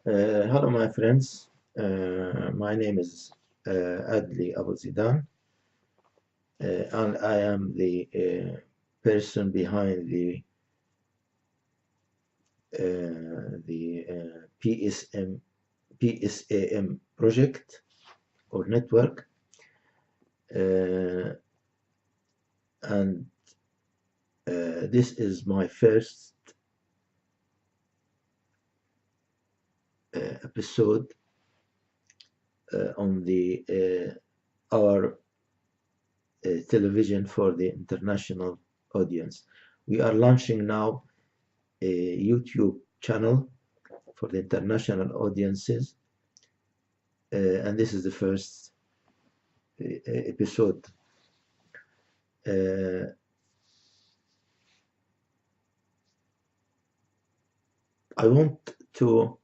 Hello, my friends. My name is Adli Abouzeedan, and I am the person behind the PSAM project or network, and this is my first episode on our television for the international audience. We are launching now a YouTube channel for the international audiences, and this is the first episode. I want to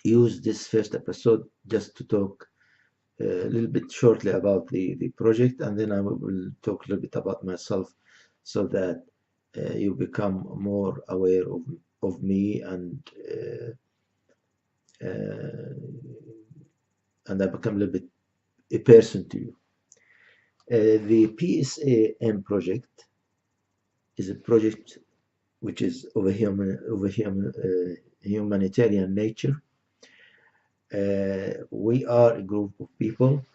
use this first episode just to talk a little bit shortly about the project, and then I will talk a little bit about myself so that you become more aware of me and I become a little bit a person to you. The PSAM project is a project which is of a humanitarian nature. We are a group of people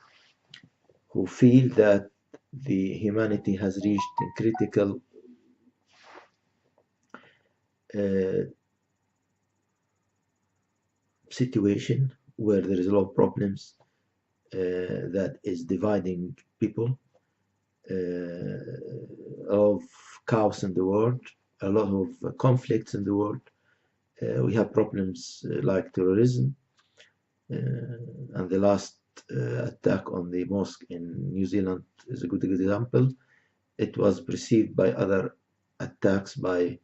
who feel that the humanity has reached a critical situation where there is a lot of problems that is dividing people, a lot of chaos in the world, a lot of conflicts in the world. We have problems like terrorism, and the last attack on the mosque in New Zealand is a good example. It was preceded by other attacks by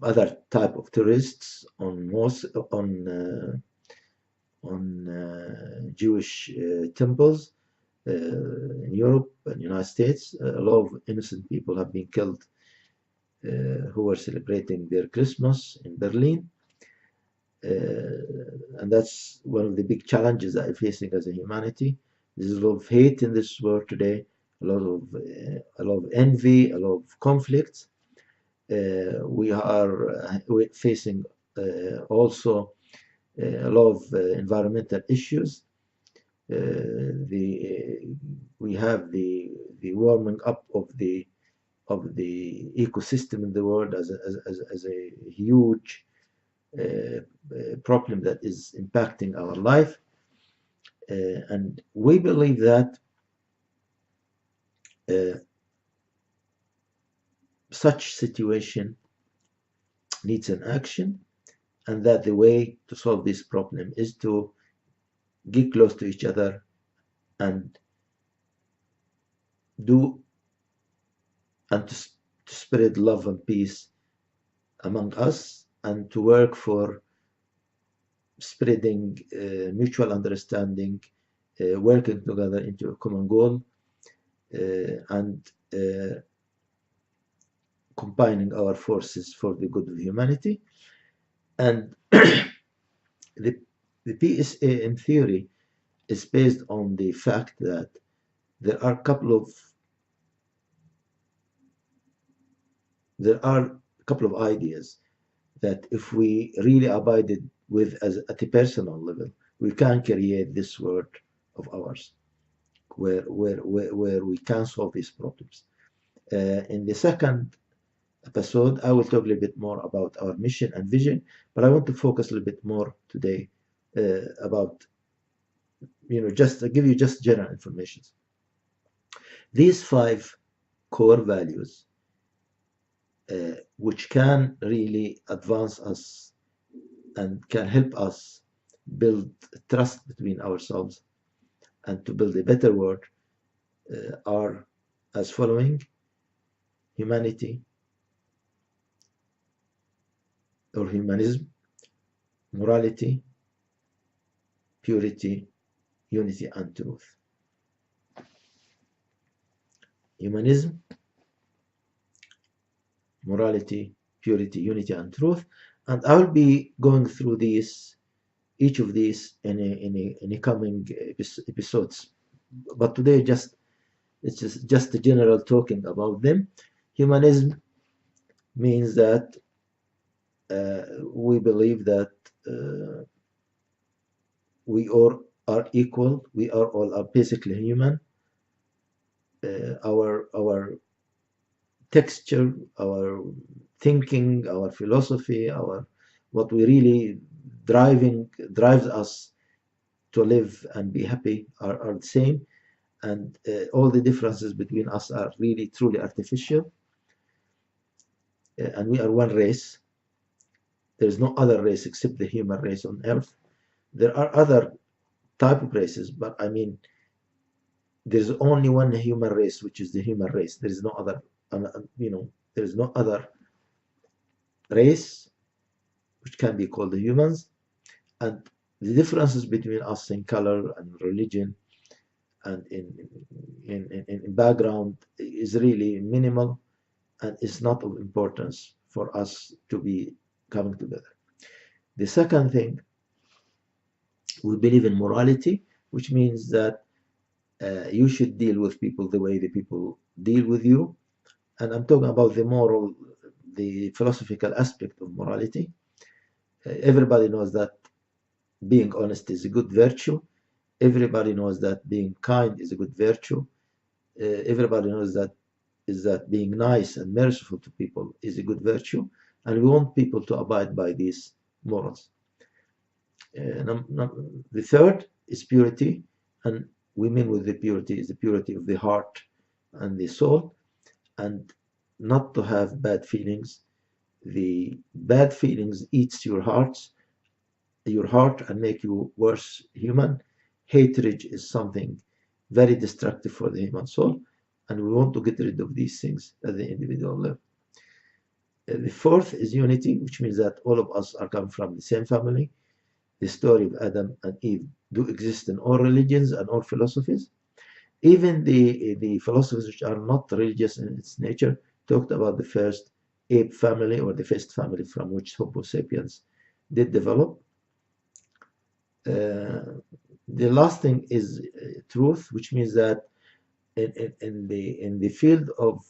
other type of terrorists on Jewish temples in Europe and United States. A lot of innocent people have been killed who were celebrating their Christmas in Berlin. And that's one of the big challenges that we're facing as a humanity. There's a lot of hate in this world today, a lot of envy, a lot of conflict. We are facing also a lot of environmental issues. We have the warming up of the ecosystem in the world as a huge problem that is impacting our life, and we believe that such situation needs an action, and that the way to solve this problem is to get close to each other and to spread love and peace among us, and to work for spreading mutual understanding, working together into a common goal, and combining our forces for the good of humanity. And the PSAM theory is based on the fact that there are a couple of ideas that if we really abided with at a personal level, we can create this world of ours where we can solve these problems. In the second episode, I will talk a little bit more about our mission and vision, but I want to focus a little bit more today about, just to give you just general information. These 5 core values, which can really advance us and can help us build trust between ourselves and to build a better world, are as following: humanity or humanism, morality, purity, unity, and truth. Humanism, morality, purity, unity, and truth. And I will be going through each of these in a coming episodes. But today, it's just a general talking about them. Humanism means that we believe that uh, we all are equal. We are all are basically human. Our texture, our thinking, our philosophy, our what we really drives us to live and be happy are the same, and all the differences between us are really truly artificial, and we are one race. There is no other race except the human race on earth. There are other type of races, but I mean, there's only one human race, which is the human race. There is no other, there is no other race which can be called the humans. And the differences between us in color and religion and in background is really minimal, and it's not of importance for us to be coming together. The second thing, we believe in morality, which means that you should deal with people the way the people deal with you. And I'm talking about the moral, the philosophical aspect of morality. Everybody knows that being honest is a good virtue. Everybody knows that being kind is a good virtue. Everybody knows that being nice and merciful to people is a good virtue, and we want people to abide by these morals. The third is purity, and we mean with the purity is the purity of the heart and the soul, and not to have bad feelings. The bad feelings eats your heart and make you worse human. Hatred is something very destructive for the human soul, and we want to get rid of these things at the individual level. The fourth is unity, which means that all of us are coming from the same family. The story of Adam and Eve do exist in all religions and all philosophies. Even the philosophies which are not religious in its nature talked about the first ape family, or the first family from which Homo sapiens did develop. The last thing is truth, which means that in the field of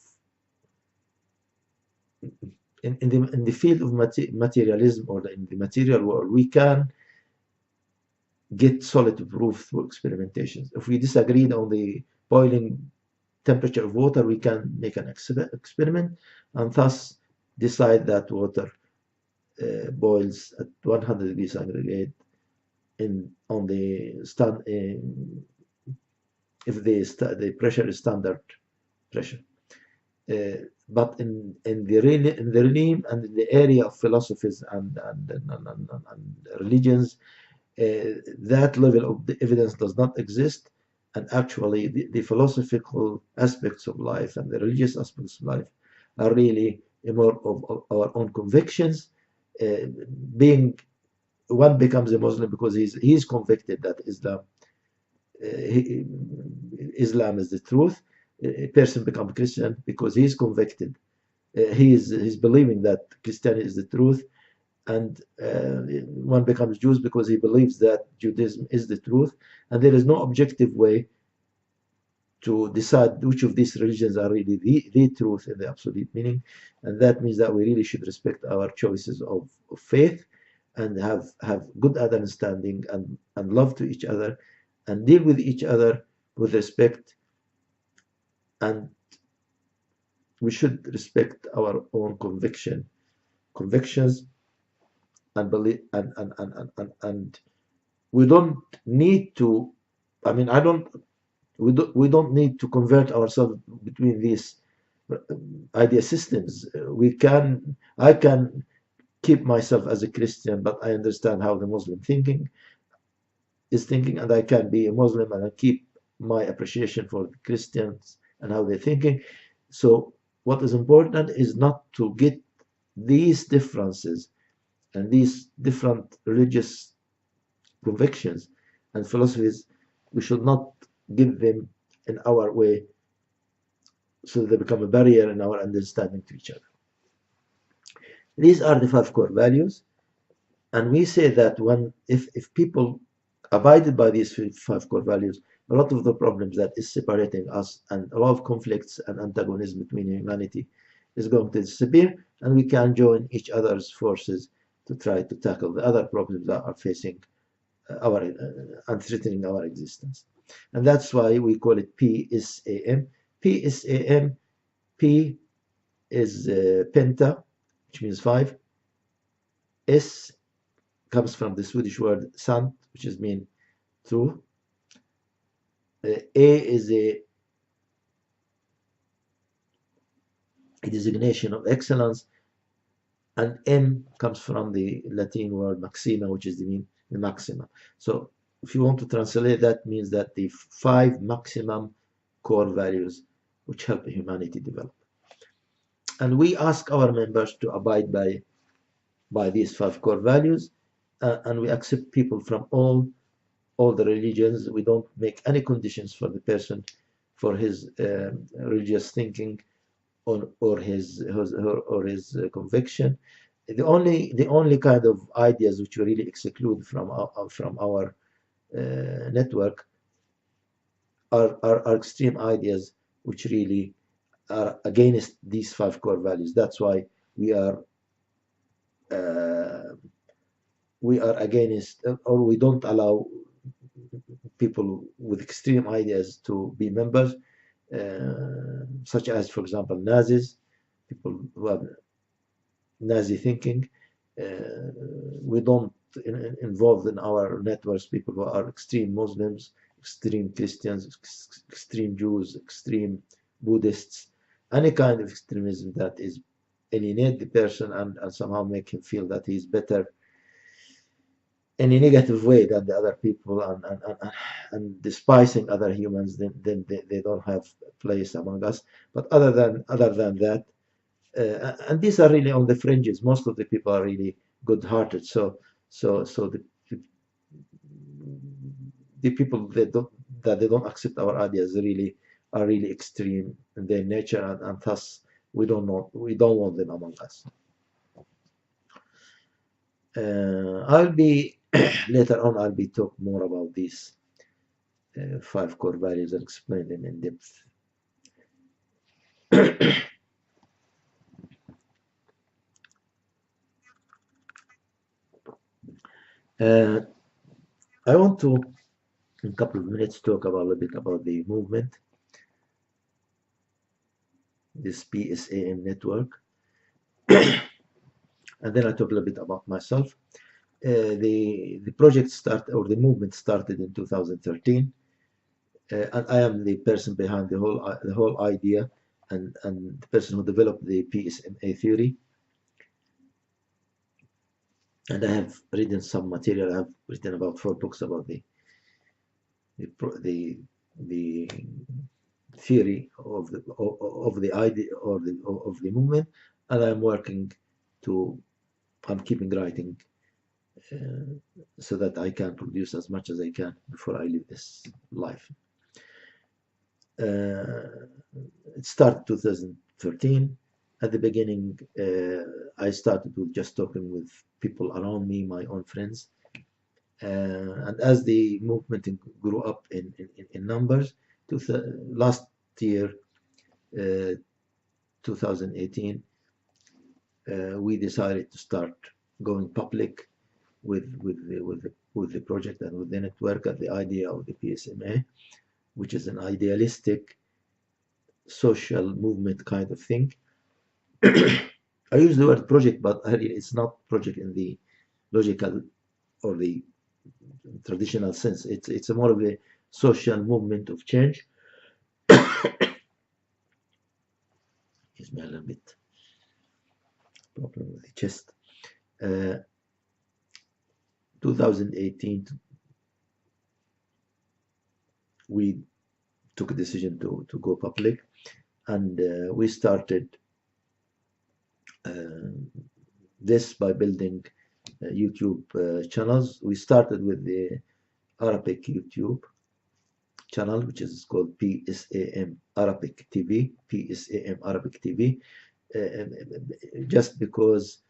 in the field of materialism, or in the material world, we can get solid proof through experimentations. If we disagreed on the boiling temperature of water, we can make an experiment and thus decide that water boils at 100 degrees centigrade on the if the pressure is standard pressure. But in the realm and in the area of philosophies and religions, that level of the evidence does not exist, and actually the philosophical aspects of life and the religious aspects of life are really more of our own convictions. Being one becomes a Muslim because he's convicted that Islam is the truth. A person becomes Christian because he's convicted. He's believing that Christianity is the truth, and one becomes Jews because he believes that Judaism is the truth, and there is no objective way to decide which of these religions are really the truth in the absolute meaning. And that means that we really should respect our choices of faith, and have good understanding and love to each other, and deal with each other with respect. And we should respect our own convictions, and believe, and we don't need to, I mean, we don't need to convert ourselves between these idea systems. I can keep myself as a Christian, but I understand how the Muslim is thinking, and I can be a Muslim and I keep my appreciation for the Christians and how they're thinking. So what is important is not to get these differences and these different religious convictions and philosophies, we should not give them in our way, so they become a barrier in our understanding to each other. These are the 5 core values, and we say that if people abided by these 5 core values, a lot of the problems that is separating us and a lot of conflicts and antagonism between humanity is going to disappear, and we can join each other's forces to try to tackle the other problems that are facing our and threatening our existence. And that's why we call it PSAM. PSAM, P is penta, which means 5. S comes from the Swedish word sant, which is mean true. A is a designation of excellence, and M comes from the Latin word maxima, which is the maxima. So if you want to translate, that means that the 5 maximum core values which help humanity develop. And we ask our members to abide by these 5 core values, and we accept people from all the religions. We don't make any conditions for the person for his religious thinking or his conviction. The only kind of ideas which we really exclude from our network are extreme ideas which really are against these 5 core values. That's why we are uh, against, or we don't allow people with extreme ideas to be members, such as, for example, Nazis, people who have Nazi thinking. We don't involve in our networks people who are extreme Muslims, extreme Christians, extreme Jews, extreme Buddhists, any kind of extremism that is alienate the person and somehow make him feel that he's better in a negative way than the other people, and despising other humans, then they don't have place among us. But other than that, and these are really on the fringes. Most of the people are really good-hearted. So the people that they don't accept our ideas really are really extreme in their nature, and thus we don't want them among us. I'll be later on. I'll be talk more about these 5 core values and explain them in depth. I want to, in a couple of minutes, talk about a little bit about the movement, this PSAM network, and then I talk a little bit about myself. The project started, or the movement started in 2013, and I am the person behind the whole idea, and the person who developed the PSMA theory. And I have written some material. I have written about 4 books about the theory of the idea or of the movement, and I'm working I'm keeping writing so that I can produce as much as I can before I leave this life. It started 2013. At the beginning, I started with just talking with people around me, my own friends. And as the movement grew up in numbers, last year, 2018, we decided to start going public with the project and with the network and the idea of the PSMA, which is an idealistic social movement kind of thing. I use the word project, but it's not project in the logical or the traditional sense. It's a more of a social movement of change. Gives me a little bit problem with the chest. 2018, we took a decision to go public, and we started this by building YouTube channels. We started with the Arabic YouTube channel, which is called PSAM Arabic TV, PSAM Arabic TV, just because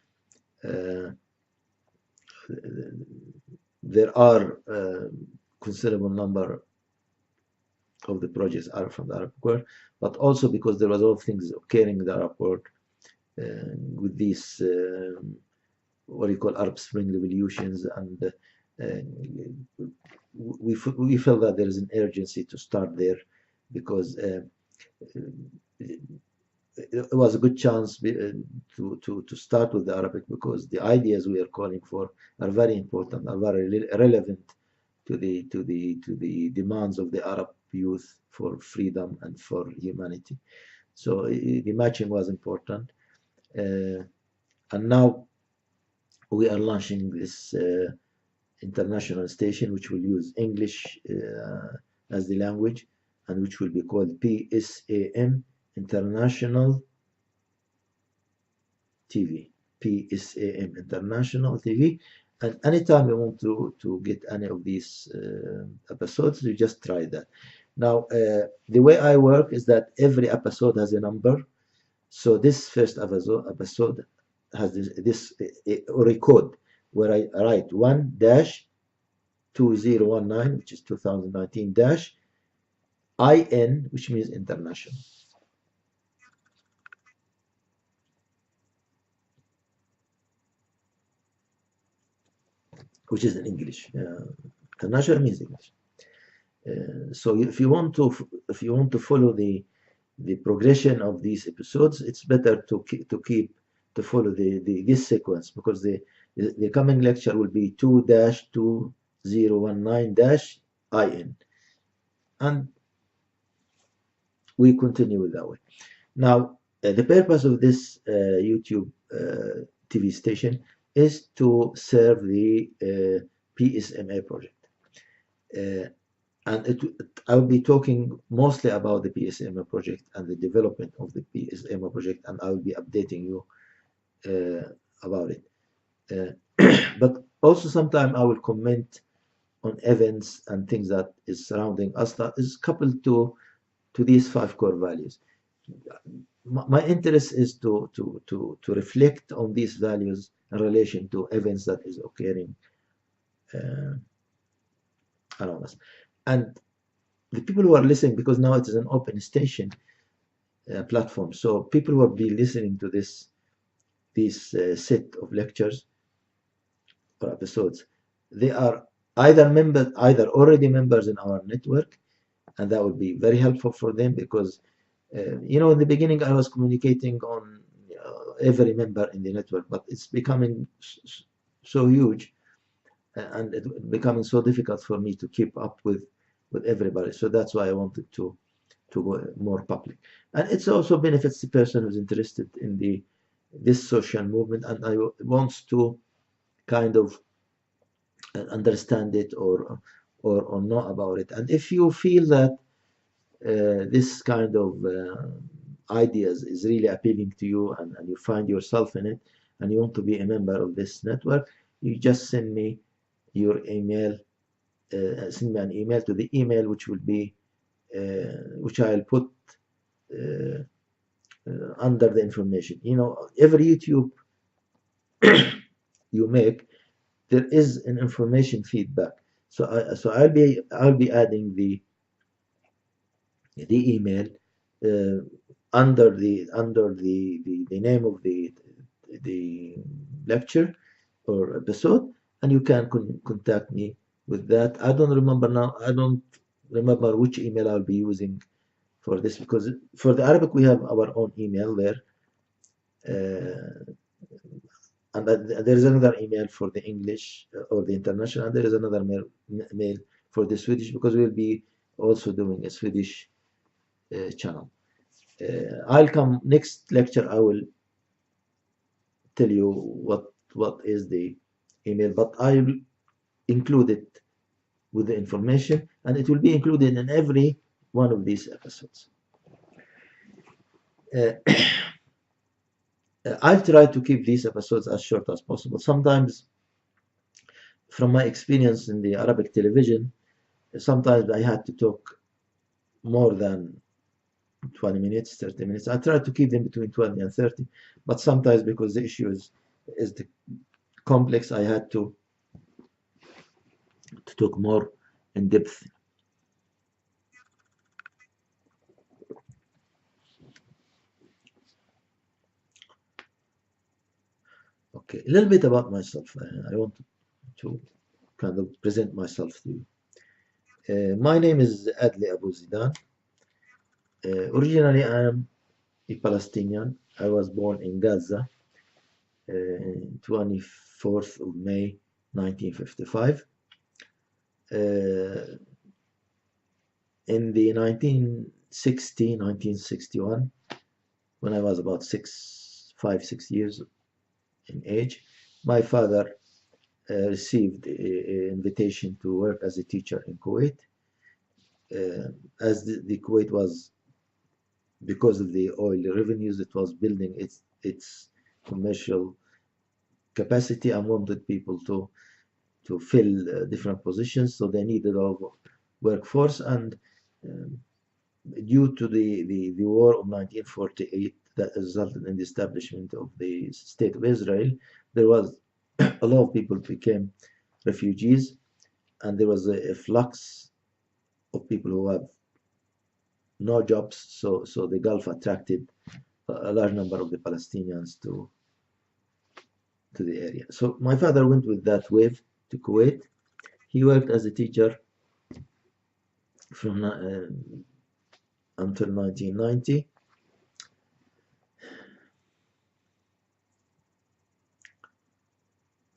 Uh, there are considerable number of the projects are from the Arab world, but also because there was a lot of things occurring in the Arab world with these what you call Arab Spring revolutions, and we felt that there is an urgency to start there because it was a good chance to start with the Arabic, because the ideas we are calling for are very important, are very relevant to the demands of the Arab youth for freedom and for humanity. So the matching was important, and now we are launching this international station, which will use English as the language, and which will be called PSAM, International TV. PSAM, International TV. And anytime you want to get any of these episodes, you just try that. Now, the way I work is that every episode has a number. So this first episode has this record where I write 1-2019, which is 2019 dash IN, which means international, which is in English. International means English. So if you want to follow the progression of these episodes, it's better to follow this sequence, because the coming lecture will be 2-2019-IN, and we continue with that way. Now, the purpose of this YouTube TV station is to serve the PSMA project. And I will be talking mostly about the PSMA project and the development of the PSMA project, and I will be updating you about it. But also sometimes I will comment on events and things that is surrounding us that is coupled to these 5 core values. My interest is to reflect on these values in relation to events that is occurring around us. And the people who are listening, because now it is an open station platform, so people who will be listening to this set of lectures or episodes, they are either already members in our network, and that would be very helpful for them, because in the beginning I was communicating on every member in the network, but it's becoming so huge and it becoming so difficult for me to keep up with everybody. So that's why I wanted to go more public, and it also benefits the person who's interested in this social movement and I wants to kind of understand it or know about it. And if you feel that this kind of ideas is really appealing to you, and you find yourself in it, and you want to be a member of this network, you just send me your email, send me an email to the email which will be which I'll put under the information. Every YouTube you make, there is an information feedback. So I'll be adding the email under the name of the lecture or episode, and you can contact me with that. I don't remember now. I don't remember which email I'll be using for this, because for the Arabic we have our own email there, and there is another email for the English or the international, and there is another mail for the Swedish, because we'll be also doing a Swedish channel. I'll come next lecture. I will tell you what is the email, but I will include it with the information, and it will be included in every one of these episodes. I'll try to keep these episodes as short as possible. Sometimes, from my experience in the Arabic television, sometimes I had to talk more than 20 minutes, 30 minutes. I try to keep them between 20 and 30, but sometimes because the issue is is the complex. I had to talk more in depth. Okay, a little bit about myself. I want to kind of present myself to you. My name is Adli Abouzeedan. Originally, I am a Palestinian. I was born in Gaza, 24th of May, 1955. Uh, in the 1961, when I was about 6 years in age, my father received an invitation to work as a teacher in Kuwait. As the Kuwait was, because of the oil revenues, it was building its commercial capacity and wanted people to fill different positions, so they needed a workforce. And um, due to the war of 1948 that resulted in the establishment of the state of Israel, there was a lot of people became refugees, and there was a flux of people who have no jobs. So the Gulf attracted a large number of the Palestinians to the area. So my father went with that wave to Kuwait. He worked as a teacher from until 1990.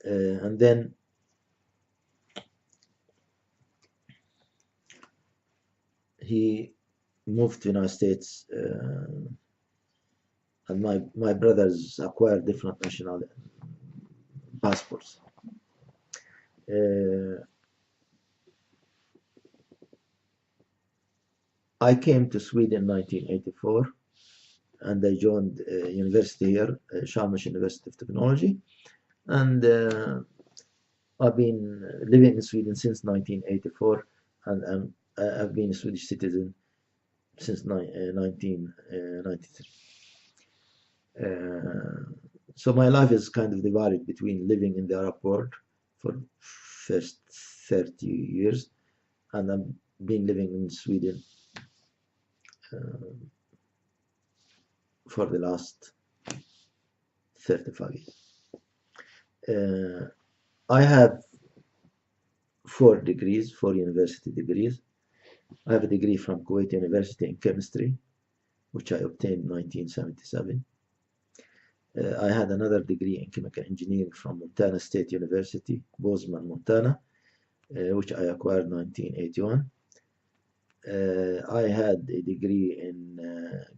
And then he moved to the United States, and my brothers acquired different national passports. Uh, I came to Sweden in 1984, and I joined university here, Chalmers University of Technology, and I've been living in Sweden since 1984, and I've been a Swedish citizen since 1993. So my life is kind of divided between living in the Arab world for first 30 years, and I've been living in Sweden for the last 35 years. I have 4 university degrees. I have a degree from Kuwait University in chemistry, which I obtained in 1977. I had another degree in chemical engineering from Montana State University, Bozeman, Montana, which I acquired in 1981. I had a degree in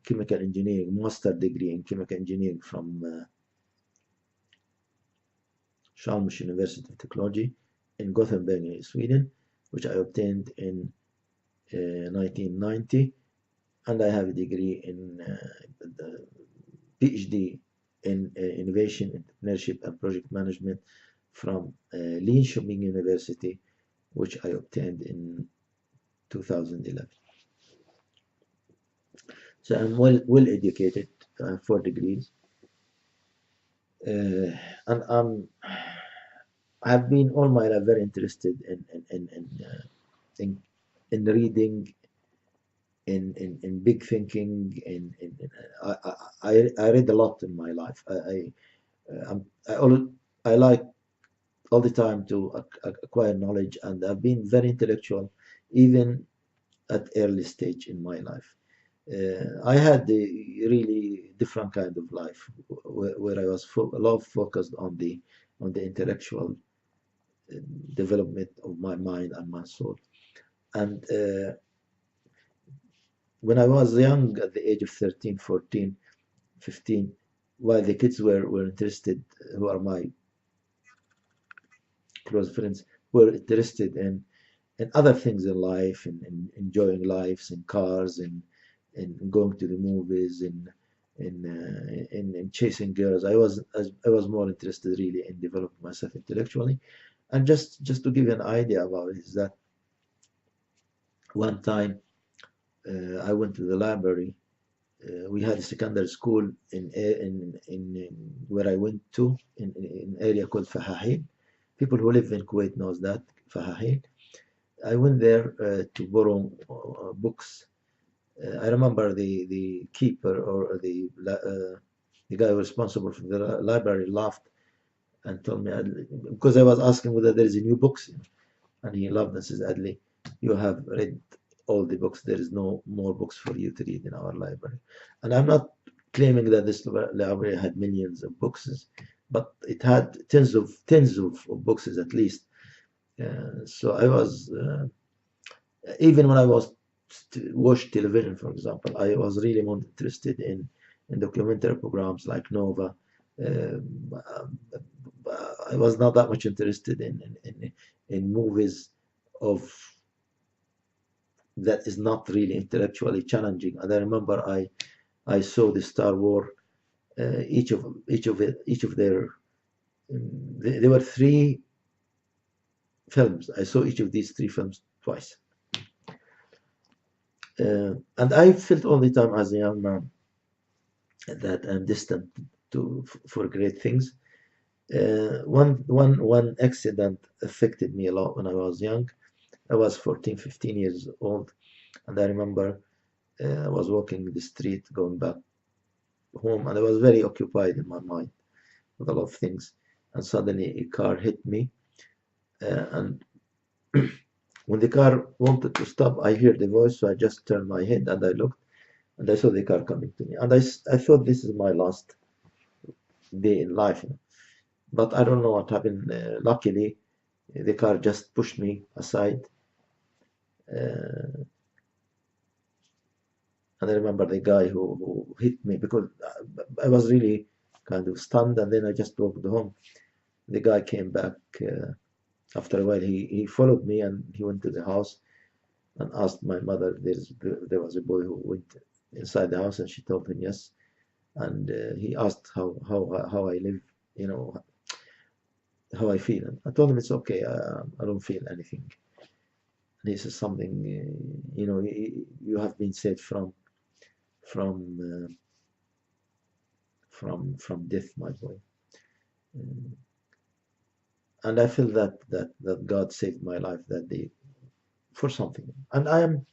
chemical engineering, master degree in chemical engineering from Chalmers University of Technology in Gothenburg, Sweden, which I obtained in 1990. And I have a degree in PhD in innovation, entrepreneurship, and project management from Linköping University, which I obtained in 2011. So I'm well educated. I have 4 degrees, and I've been all my life very interested in reading, in big thinking. I read a lot in my life. I like all the time to acquire knowledge, and I've been very intellectual, even at early stage in my life. I had a really different kind of life where I was a lot focused on the intellectual development of my mind and my soul. And when I was young, at the age of 13, 14, 15, while the kids were interested, who are my close friends, were interested in other things in life, in enjoying lives, in cars, in going to the movies, in chasing girls. I was more interested really in developing myself intellectually. And just to give you an idea about it, is that one time I went to the library we had a secondary school in where I went to in area called Fahahin. People who live in Kuwait knows that Fahahin. I went there to borrow books. I remember the keeper or the guy responsible for the library laughed and told me, because I was asking whether there is a new books, and he laughed and says, Adli, you have read all the books. There is no more books for you to read in our library. And I'm not claiming that this library had millions of books, but it had tens of books at least. So I was even when I was watch television, for example, I was really more interested in documentary programs like Nova. Um, I was not that much interested in movies of that is not really intellectually challenging. And I remember I saw the Star Wars. Each of their there were three films. I saw each of these three films twice. And I felt all the time as a young man that I'm destined for great things. One accident affected me a lot when I was young. I was 14, 15 years old, and I remember I was walking the street going back home, and I was very occupied in my mind with a lot of things. And suddenly a car hit me, and when the car wanted to stop, I heard the voice, so I just turned my head and I looked, and I saw the car coming to me. And I thought this is my last day in life. But I don't know what happened. Luckily, the car just pushed me aside. And I remember the guy who hit me because I was really kind of stunned, and then I just walked home. The guy came back after a while. He followed me and he went to the house and asked my mother. There was a boy who went inside the house, and she told him yes. And he asked how I live, how I feel. And I told him it's okay. I don't feel anything. And he says something, you have been saved from death, my boy. And I feel that God saved my life that day for something. And I'm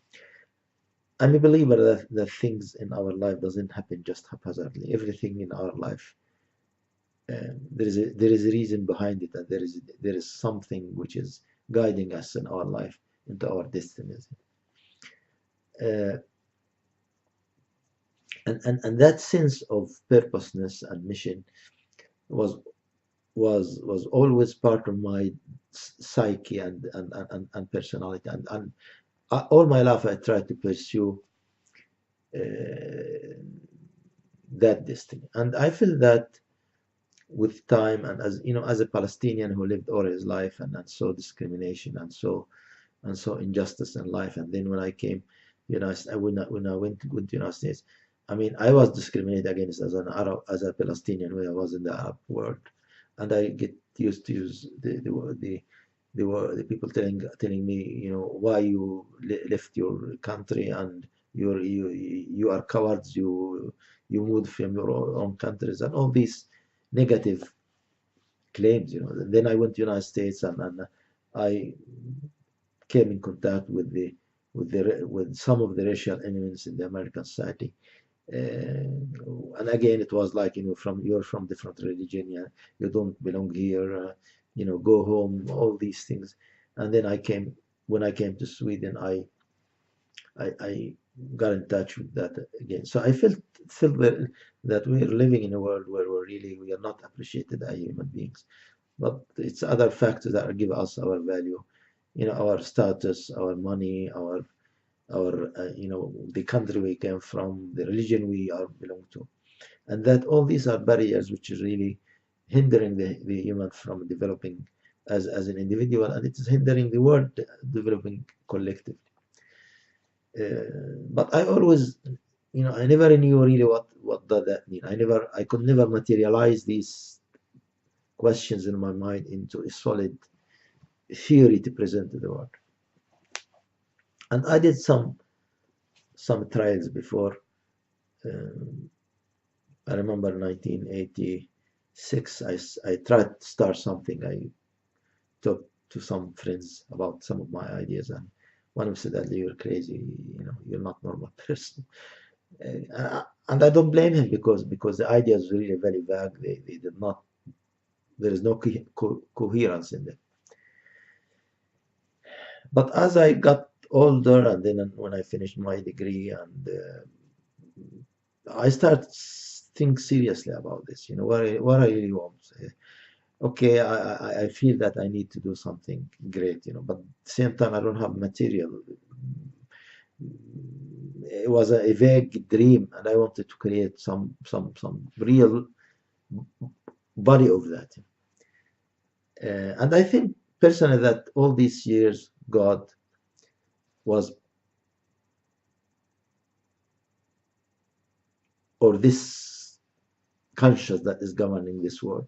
a believer that things in our life doesn't happen just haphazardly. Everything in our life, there is a reason behind it, and there is something which is guiding us in our life into our destinies. And that sense of purposeness and mission was always part of my psyche and personality, and all my life I tried to pursue that destiny. And I feel that with time, and as a Palestinian who lived all his life and saw discrimination and saw injustice in life, and then when I came, when I went to the United States, I mean, I was discriminated against as an Arab, as a Palestinian when I was in the Arab world, and I get used to use the people telling me, why you left your country, and you are cowards, you moved from your own countries, and all these negative claims. Then I went to the United States, and I came in contact with some of the racial elements in the American society. And again, it was like, you're from different religion, yeah, you don't belong here, go home, all these things. And then when I came to Sweden, I got in touch with that again. So I felt that we're living in a world where we are not appreciated as human beings, but it's other factors that give us our value, our status, our money, our the country we came from, the religion we belong to, and that all these are barriers which is really hindering the human from developing as an individual, and it is hindering the world developing collectively. But I always, I never knew really what does that mean. I could never materialize these questions in my mind into a solid theory to present to the world. And I did some trials before Um, I remember 1986, I tried to start something. I talked to some friends about some of my ideas, and one of them said, "Adli, you're crazy. You're not a normal person." And I don't blame him because the idea is really very vague. They did not. There is no coherence in them. But as I got older, and then when I finished my degree, and I started think seriously about this. What I really want. Okay, I feel that I need to do something great. But at the same time, I don't have material. It was a vague dream, and I wanted to create some real body of that. And I think personally that all these years God was, or this conscious that is governing this world.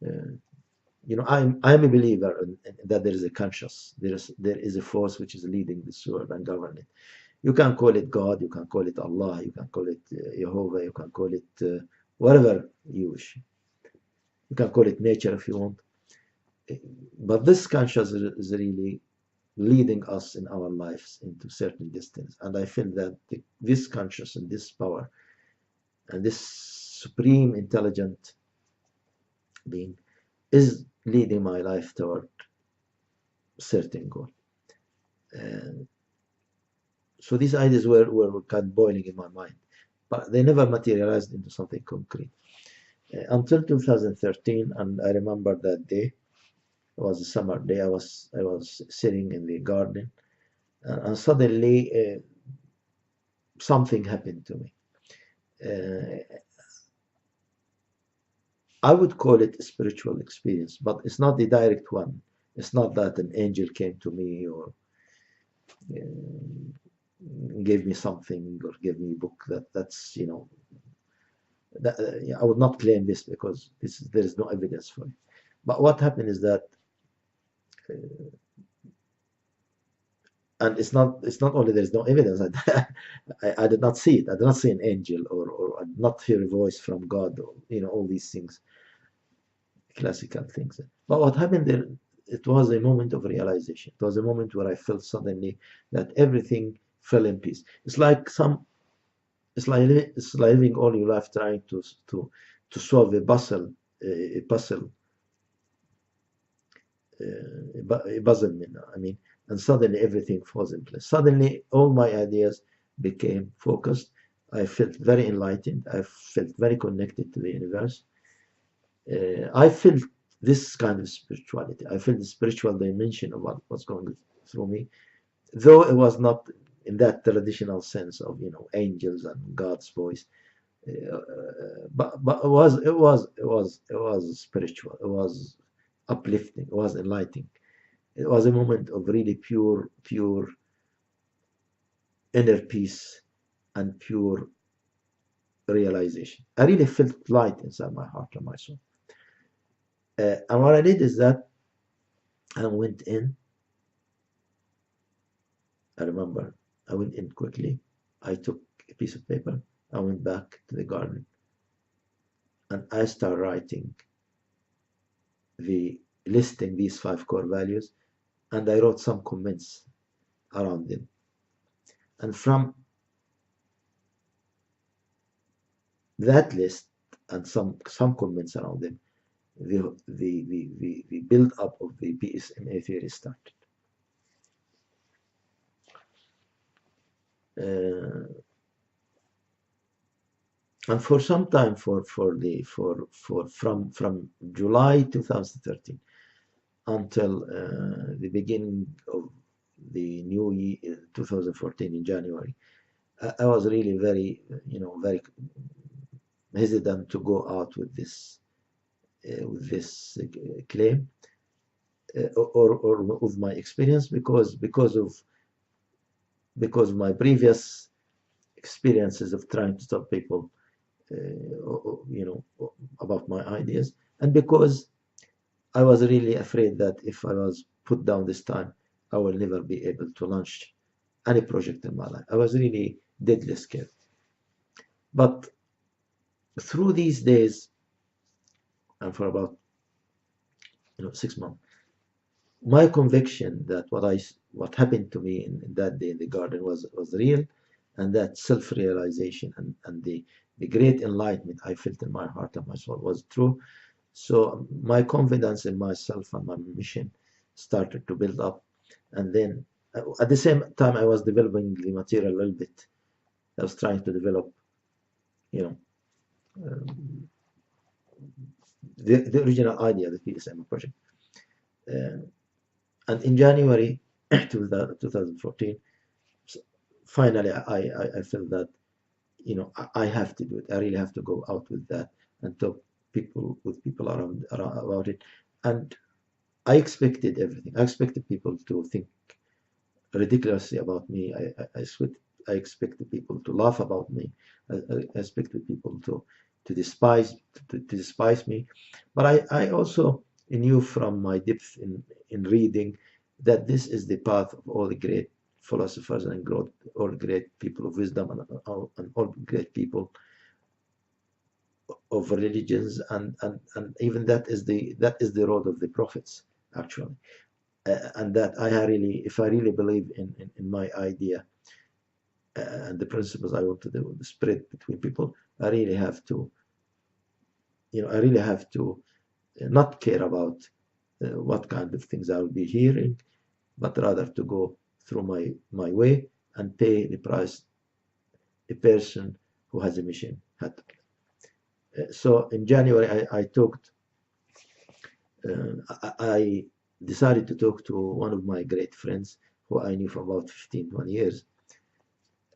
I'm a believer that there is a conscious, there is a force which is leading this world and governing it. You can call it God, you can call it Allah, you can call it Jehovah, you can call it whatever you wish. You can call it nature if you want. But this conscious is really leading us in our lives into certain distance. And I feel that this conscious and this power and this supreme intelligent being is leading my life toward certain goal. And so these ideas were kind of boiling in my mind, but they never materialized into something concrete. Until 2013, and I remember that day, it was a summer day, I was sitting in the garden, and suddenly something happened to me. I would call it a spiritual experience, but it's not the direct one. It's not that an angel came to me or gave me something or gave me a book. That's I would not claim this because there is no evidence for it. But what happened is that, and it's not only there is no evidence. I did not see it. I did not see an angel, or I did not hear a voice from God, or all these things, classical things. But what happened there, it was a moment of realization. It was a moment where I felt suddenly that everything fell in peace. It's like living all your life trying to solve a puzzle, a puzzle, a puzzle. I mean, and suddenly everything falls in place. Suddenly, all my ideas became focused. I felt very enlightened. I felt very connected to the universe. I felt this kind of spirituality. I felt the spiritual dimension of what was going through me, though it was not in that traditional sense of angels and God's voice. But it was spiritual. It was uplifting. It was enlightening. It was a moment of really pure inner peace and pure realization. I really felt light inside my heart and my soul. And what I did is that I went in. I remember I went in quickly. I took a piece of paper. I went back to the garden and I started writing listing these 5 core values, and I wrote some comments around them. And from that list and some comments around them, the build up of the PSMA theory started. And for some time, from July 2013 until the beginning of the new year, 2014 in January, I was really very hesitant to go out with this claim, or with my experience, because of my previous experiences of trying to stop people about my ideas, and because I was really afraid that if I was put down this time, I will never be able to launch any project in my life. I was really deadly scared. But through these days, and for about 6 months, my conviction that what happened to me in that day in the garden was real, and that self-realization and the great enlightenment I felt in my heart and my soul was true. So my confidence in myself and my mission started to build up. And then at the same time, I was developing the material a little bit. I was trying to develop, you know, um, the original idea of the PSAM project. Uh, and in January 2014, finally, I felt that, I have to do it. I really have to go out with that and talk with people around about it. And I expected everything. I expected people to think ridiculously about me. I expected people to laugh about me. I expected people to despise to despise me. But I also knew from my depth in reading that this is the path of all the great philosophers and all great people of wisdom and all great people of religions, and even that is the road of the prophets, actually. And that if I really believe in my idea and the principles I want to spread between people, I really have to not care about what kind of things I will be hearing, but rather to go through my way and pay the price a person who has a mission had to. So in January, I talked. I decided to talk to one of my great friends who I knew for about 15, 20 years.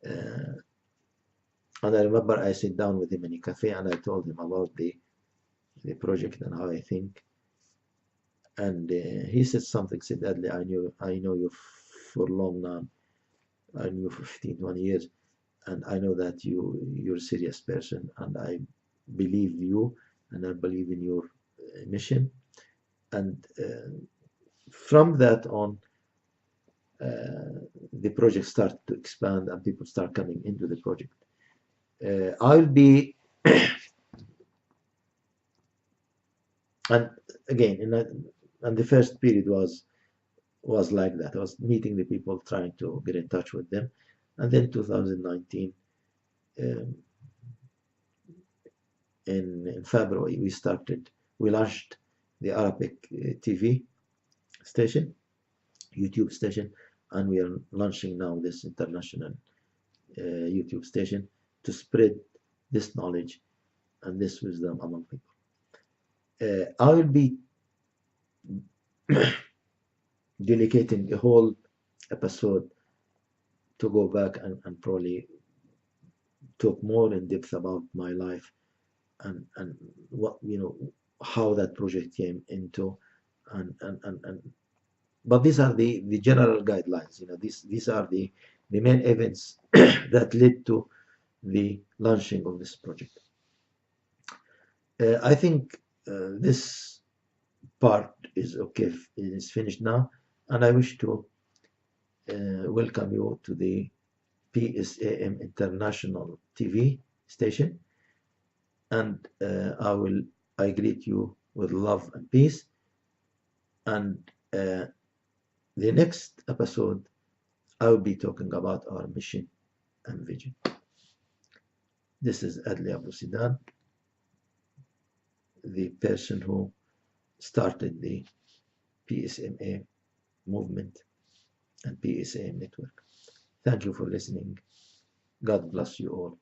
Uh, and I remember I sat down with him in a cafe and I told him about the project and how I think. And he said something, said, Adli, I know you for long now. I knew you for 15, 20 years. And I know that you're a serious person. And I believe you and I believe in your mission. And from that on, the project started to expand and people start coming into the project. I'll be, and again, and the first period was like that. I was meeting the people, trying to get in touch with them. And then 2019, um, in February, we launched the Arabic TV station, YouTube station, and we are launching now this international YouTube station to spread this knowledge and this wisdom among people. I will be dedicating a whole episode to go back and probably talk more in depth about my life and what how that project came into and but these are the general guidelines. These are the main events that led to the launching of this project. I think this part is finished now, and I wish to welcome you to the PSAM International TV station, and I greet you with love and peace. And the next episode, I will be talking about our mission and vision. This is Adli Abouzeedan, the person who started the PSMA movement and PSAM network. Thank you for listening. God bless you all.